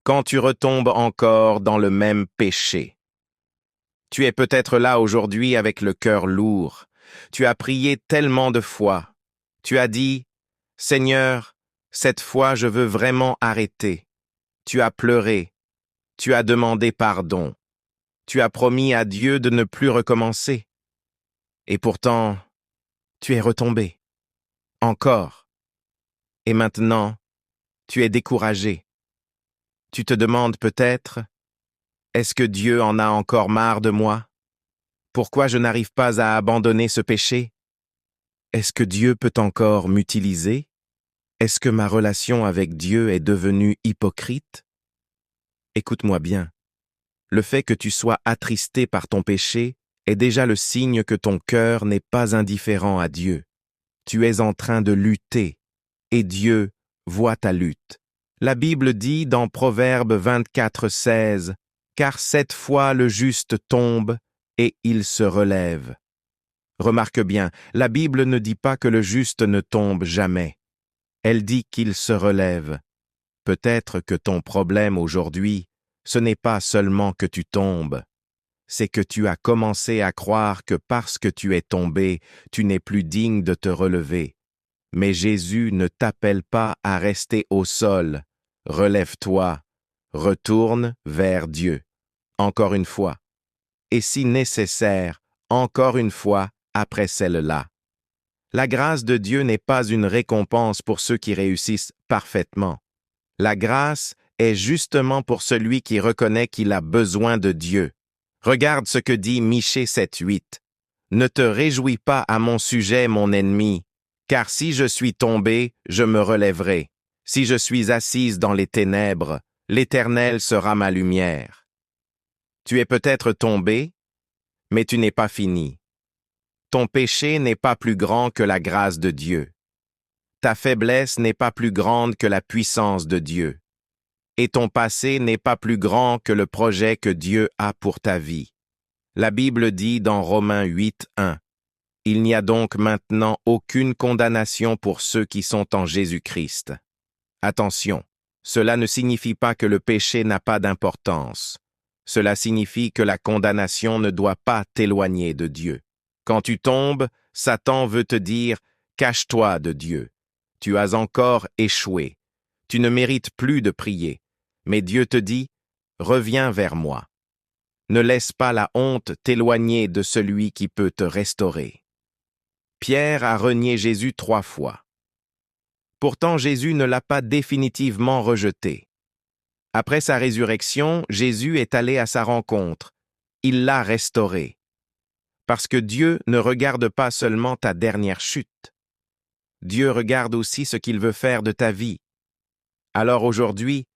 quand tu retombes encore dans le même péché. Tu es peut-être là aujourd'hui avec le cœur lourd. Tu as prié tellement de fois. Tu as dit, Seigneur, cette fois je veux vraiment arrêter. Tu as pleuré. Tu as demandé pardon. Tu as promis à Dieu de ne plus recommencer. Et pourtant, tu es retombé. Encore. Et maintenant, tu es découragé. Tu te demandes peut-être, est-ce que Dieu en a encore marre de moi? Pourquoi je n'arrive pas à abandonner ce péché? Est-ce que Dieu peut encore m'utiliser? Est-ce que ma relation avec Dieu est devenue hypocrite? Écoute-moi bien. Le fait que tu sois attristé par ton péché est déjà le signe que ton cœur n'est pas indifférent à Dieu. Tu es en train de lutter, et Dieu voit ta lutte. La Bible dit dans Proverbe 24:16, « Car 7 fois le juste tombe, et il se relève. » Remarque bien, la Bible ne dit pas que le juste ne tombe jamais. Elle dit qu'il se relève. Peut-être que ton problème aujourd'hui, ce n'est pas seulement que tu tombes, c'est que tu as commencé à croire que parce que tu es tombé, tu n'es plus digne de te relever. Mais Jésus ne t'appelle pas à rester au sol. Relève-toi, retourne vers Dieu. Encore une fois. Et si nécessaire, encore une fois après celle-là. La grâce de Dieu n'est pas une récompense pour ceux qui réussissent parfaitement. La grâce est justement pour celui qui reconnaît qu'il a besoin de Dieu. Regarde ce que dit Michée 7:8. « Ne te réjouis pas à mon sujet, mon ennemi, car si je suis tombé, je me relèverai. Si je suis assise dans les ténèbres, l'Éternel sera ma lumière. » Tu es peut-être tombé, mais tu n'es pas fini. Ton péché n'est pas plus grand que la grâce de Dieu. Ta faiblesse n'est pas plus grande que la puissance de Dieu. Et ton passé n'est pas plus grand que le projet que Dieu a pour ta vie. La Bible dit dans Romains 8:1, « Il n'y a donc maintenant aucune condamnation pour ceux qui sont en Jésus-Christ. » Attention, cela ne signifie pas que le péché n'a pas d'importance. Cela signifie que la condamnation ne doit pas t'éloigner de Dieu. Quand tu tombes, Satan veut te dire « Cache-toi de Dieu. Tu as encore échoué. Tu ne mérites plus de prier. » Mais Dieu te dit « Reviens vers moi. » Ne laisse pas la honte t'éloigner de celui qui peut te restaurer. Pierre a renié Jésus 3 fois. Pourtant, Jésus ne l'a pas définitivement rejeté. Après sa résurrection, Jésus est allé à sa rencontre. Il l'a restauré. Parce que Dieu ne regarde pas seulement ta dernière chute. Dieu regarde aussi ce qu'il veut faire de ta vie. Alors aujourd'hui,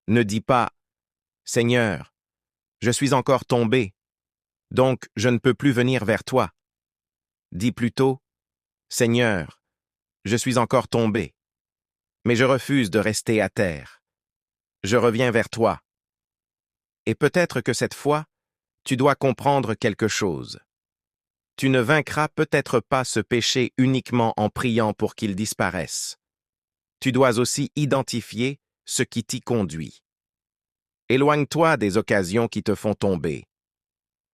ne dis pas « Seigneur, je suis encore tombé, donc je ne peux plus venir vers toi. » Dis plutôt « Seigneur, je suis encore tombé, mais je refuse de rester à terre. Je reviens vers toi. » Et peut-être que cette fois, tu dois comprendre quelque chose. Tu ne vaincras peut-être pas ce péché uniquement en priant pour qu'il disparaisse. Tu dois aussi identifier ce qui t'y conduit. Éloigne-toi des occasions qui te font tomber.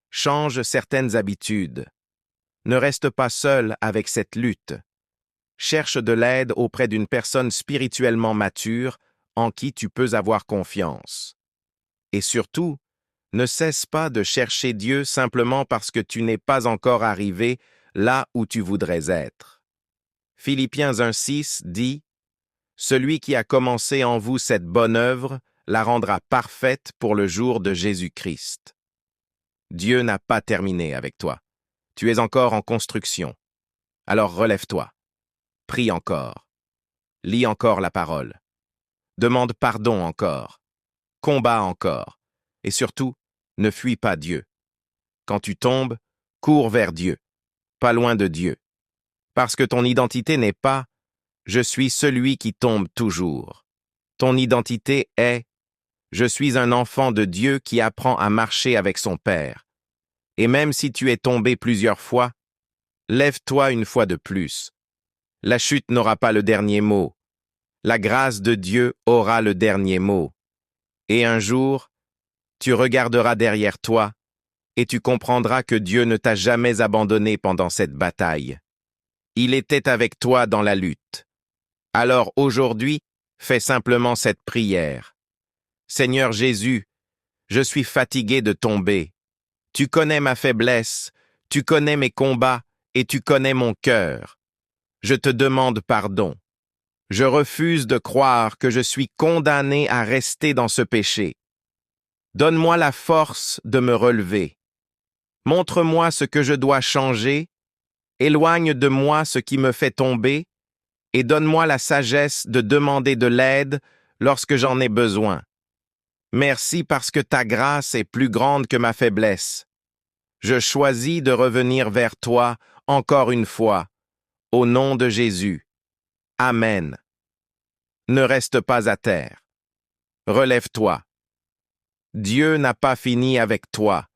Change certaines habitudes. Ne reste pas seul avec cette lutte. Cherche de l'aide auprès d'une personne spirituellement mature en qui tu peux avoir confiance. Et surtout, ne cesse pas de chercher Dieu simplement parce que tu n'es pas encore arrivé là où tu voudrais être. Philippiens 1:6 dit « Celui qui a commencé en vous cette bonne œuvre la rendra parfaite pour le jour de Jésus-Christ. » Dieu n'a pas terminé avec toi. Tu es encore en construction. Alors relève-toi. Prie encore. Lis encore la parole. Demande pardon encore. Combat encore. Et surtout, ne fuis pas Dieu. Quand tu tombes, cours vers Dieu, pas loin de Dieu. Parce que ton identité n'est pas « Je suis celui qui tombe toujours ». Ton identité est « Je suis un enfant de Dieu qui apprend à marcher avec son Père ». Et même si tu es tombé plusieurs fois, lève-toi une fois de plus. La chute n'aura pas le dernier mot. La grâce de Dieu aura le dernier mot. Et un jour, tu regarderas derrière toi et tu comprendras que Dieu ne t'a jamais abandonné pendant cette bataille. Il était avec toi dans la lutte. Alors aujourd'hui, fais simplement cette prière. Seigneur Jésus, je suis fatigué de tomber. Tu connais ma faiblesse, tu connais mes combats et tu connais mon cœur. Je te demande pardon. Je refuse de croire que je suis condamné à rester dans ce péché. Donne-moi la force de me relever. Montre-moi ce que je dois changer, éloigne de moi ce qui me fait tomber, et donne-moi la sagesse de demander de l'aide lorsque j'en ai besoin. Merci parce que ta grâce est plus grande que ma faiblesse. Je choisis de revenir vers toi encore une fois, au nom de Jésus. Amen. Ne reste pas à terre. Relève-toi. Dieu n'a pas fini avec toi.